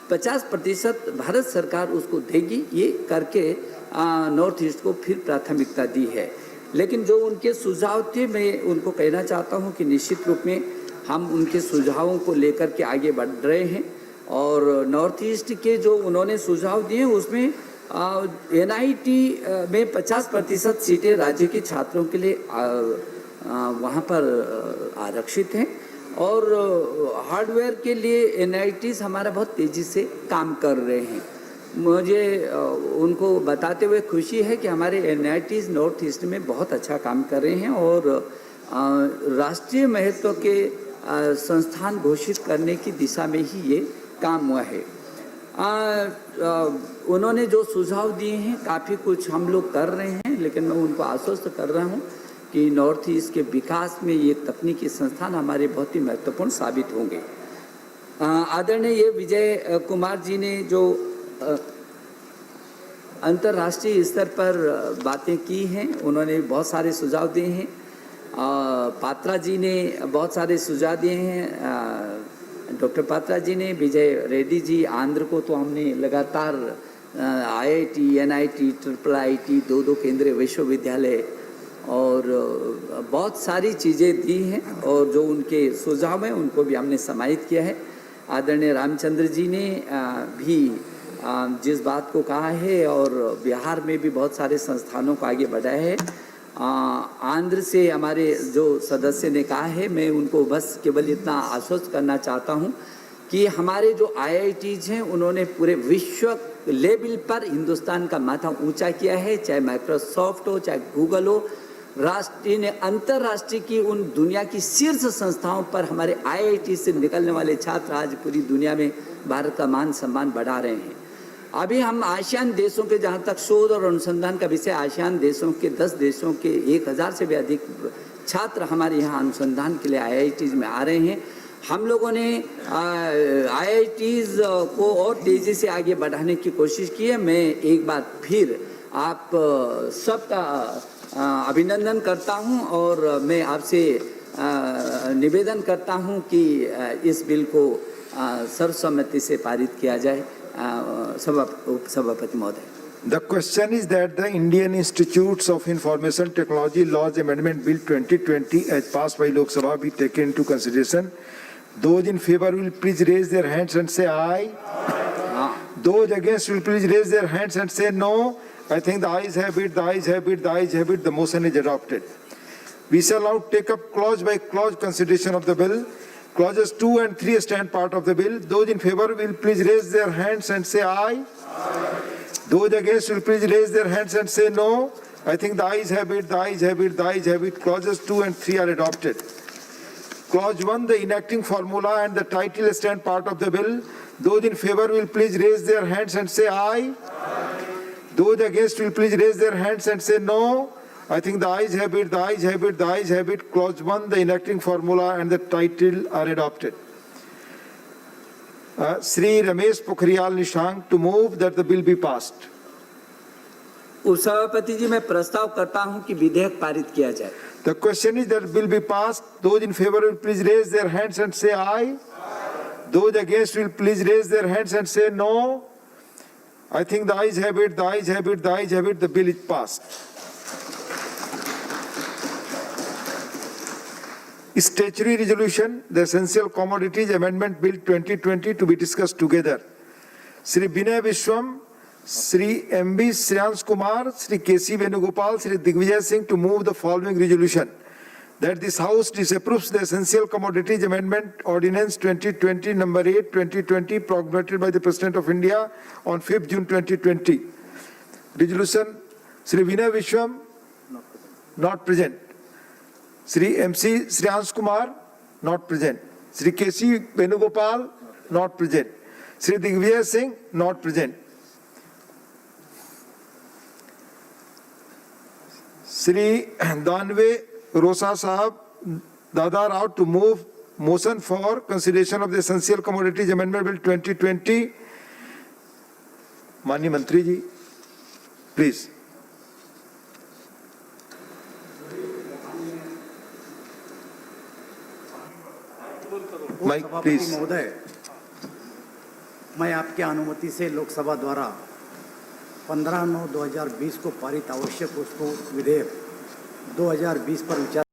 50% भारत सरकार उसको देगी, ये करके नॉर्थ ईस्ट को फिर प्राथमिकता दी है। लेकिन जो उनके सुझाव थे, मैं उनको कहना चाहता हूँ कि निश्चित रूप में हम उनके सुझावों को लेकर के आगे बढ़ रहे हैं। और नॉर्थ ईस्ट के जो उन्होंने सुझाव दिए उसमें NIT में 50% सीटें राज्य के छात्रों के लिए वहाँ पर आरक्षित हैं। और हार्डवेयर के लिए NITs हमारा बहुत तेज़ी से काम कर रहे हैं। मुझे उनको बताते हुए खुशी है कि हमारे NITs नॉर्थ ईस्ट में बहुत अच्छा काम कर रहे हैं और राष्ट्रीय महत्व के संस्थान घोषित करने की दिशा में ही ये काम हुआ है। उन्होंने जो सुझाव दिए हैं काफ़ी कुछ हम लोग कर रहे हैं, लेकिन मैं उनको आश्वस्त कर रहा हूँ कि नॉर्थ ईस्ट के विकास में ये तकनीकी संस्थान हमारे बहुत ही महत्वपूर्ण साबित होंगे। आदरणीय ये विजय कुमार जी ने जो अंतर्राष्ट्रीय स्तर पर बातें की हैं, उन्होंने बहुत सारे सुझाव दिए हैं। पात्रा जी ने बहुत सारे सुझाव दिए हैं। डॉक्टर पात्रा जी ने, विजय रेड्डी जी, आंध्र को तो हमने लगातार IIT, NIT, IIIT, 2 केंद्रीय विश्वविद्यालय और बहुत सारी चीज़ें दी हैं और जो उनके सुझाव हैं उनको भी हमने समाहित किया है। आदरणीय रामचंद्र जी ने भी जिस बात को कहा है और बिहार में भी बहुत सारे संस्थानों को आगे बढ़ाया है। आंध्र से हमारे जो सदस्य ने कहा है, मैं उनको बस केवल इतना आश्वस्त करना चाहता हूं कि हमारे जो IITs हैं उन्होंने पूरे विश्व लेवल पर हिंदुस्तान का माथा ऊंचा किया है, चाहे माइक्रोसॉफ्ट हो, चाहे गूगल हो। राष्ट्रीय ने अंतर्राष्ट्रीय की उन दुनिया की शीर्ष संस्थाओं पर हमारे IIT से निकलने वाले छात्र आज पूरी दुनिया में भारत का मान सम्मान बढ़ा रहे हैं। अभी हम आसियान देशों के, जहाँ तक शोध और अनुसंधान का विषय, आसियान देशों के 10 देशों के 1000 से भी अधिक छात्र हमारे यहाँ अनुसंधान के लिए IITs में आ रहे हैं। हम लोगों ने IITs को और तेज़ी से आगे बढ़ाने की कोशिश की है। मैं एक बार फिर आप सबका अभिनंदन करता हूं और मैं आपसे निवेदन करता हूं कि इस बिल को सर्वसम्मति से पारित किया जाए। सभापति महोदय, The question is that the Indian Institutes of Information Technology Laws Amendment Bill 2020 as passed by Lok Sabha be taken into consideration. Those in favor will please raise their hands and say aye. Those against will please raise their hands and say no. I think the ayes have it, the ayes have it, the ayes have it. The motion is adopted. We shall now take up clause by clause consideration of the bill. Clauses 2 and 3 stand part of the bill. Those in favor will please raise their hands and say aye. Those against will please raise their hands and say no. I think the ayes have it, the ayes have it, the ayes have it. Clauses 2 and 3 are adopted. Clause 1, the enacting formula and the title stand part of the bill. Those in favor will please raise their hands and say aye. Those against will please raise their hands and say no. I think the ayes have it, the ayes have it, the ayes have it. Clause 1, the enacting formula and the title are adopted. Shri Ramesh Pokhriyal Nishank to move that the bill be passed. उपसभापति जी, मैं प्रस्ताव करता हूं कि विधेयक पारित किया जाए। The question is that bill be passed. Those in favor will please raise their hands and say aye. Those against will please raise their hands and say no. I think the ayes have it, the ayes have it, the ayes have it. The bill is passed. Statutory resolution, the Essential Commodities Amendment Bill 2020 to be discussed together. Shri Binay Vishwam, Shri M.B. Shreyans Kumar, Shri K.C. Venugopal, Shri Digvijay Singh to move the following resolution. That this House disapproves the Essential Commodities Amendment Ordinance 2020 number 8 2020 promulgated by the President of India on 5th June 2020. Resolution, Shri Binay Vishwam, not present. Shri M.C. Shreyans Kumar, not present. Shri K.C. Venugopal, not present. Shri Digvijay Singh, not present. Shri Danve Rosa Sahab, Dada Rao to move motion for consideration of the Essential Commodities Amendment Bill 2020. Mani Mantri ji, please. Mike, please. मैं आपके अनुमति से लोकसभा द्वारा 15/9/2020 को पारित आवश्यक वस्तु विधेयक 2020 पर विचार